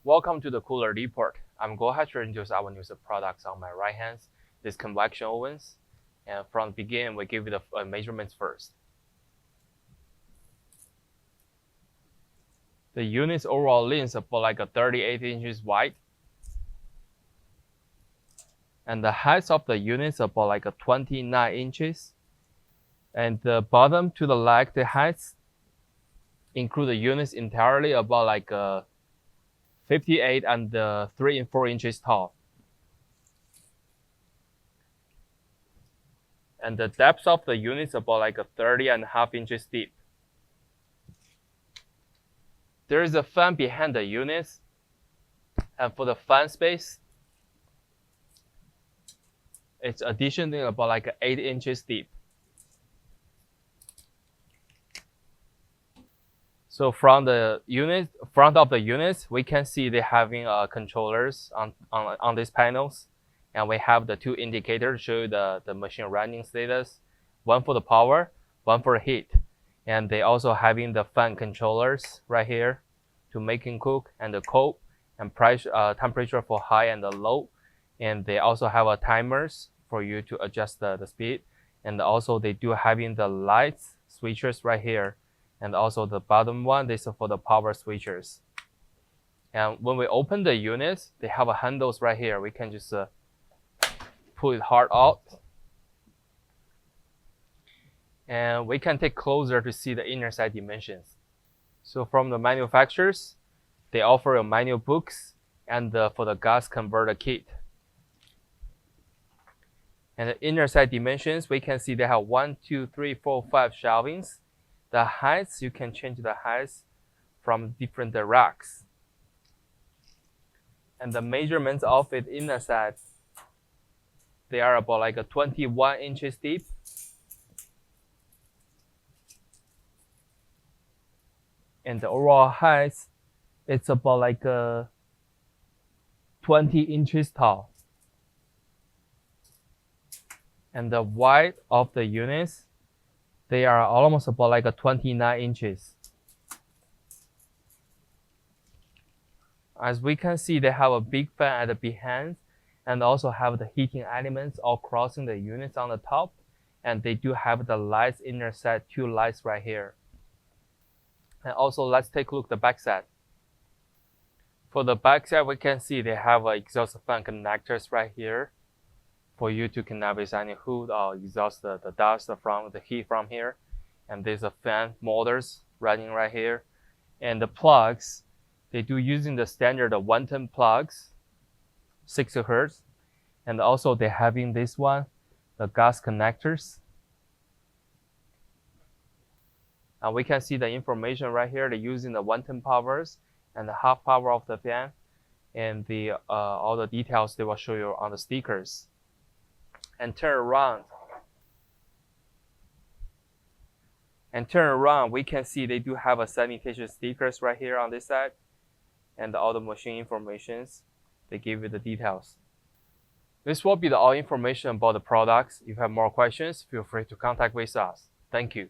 Welcome to the cooler report. I'm going to introduce our new products on my right hand, these convection ovens. And from the beginning, we give you the measurements first. The unit's overall length is about like a 38 inches wide. And the height of the unit is about like a 29 inches. And the bottom to the leg, the heights include the units entirely about like 58 and 3 and 4 inches tall. And the depth of the unit is about like a 30.5 inches deep. There is a fan behind the units, and for the fan space, it's additionally about like 8 inches deep. So from the front of the units, we can see they having controllers on these panels, and we have the 2 indicators to show you the machine running status, one for the power, one for heat, and they also having the fan controllers right here to make and cook and the cold and temperature for high and the low, and they also have timers for you to adjust the speed, and also they do having the lights switches right here. And also the bottom one, this is for the power switches. And when we open the units, they have handles right here. We can just pull it hard out. And we can take closer to see the inner side dimensions. So from the manufacturers, they offer a manual books and for the gas converter kit. And the inner side dimensions, we can see they have 1, 2, 3, 4, 5 shelvings. The heights, you can change the heights from different racks. And the measurements of it inner side, they are about like a 21 inches deep. And the overall height, it's about like 20 inches tall. And the width of the units, they are almost about like 29 inches. As we can see, they have a big fan at the behind and also have the heating elements all crossing the units on the top. And they do have the lights inner side, 2 lights right here. And also let's take a look at the back side. For the back side, we can see they have exhaust fan connectors right here for you to connect with any hood or exhaust the dust from the heat from here. And there's a fan motors running right here. And the plugs, they do using the standard 110 plugs, 60 Hertz. And also they're having this one, the gas connectors. And we can see the information right here. They're using the 110 powers and the half power of the fan. And all the details they will show you on the stickers. And turn around, we can see they do have a sanitation stickers right here on this side, and all the machine informations. They give you the details. This will be all information about the products. If you have more questions, feel free to contact with us. Thank you.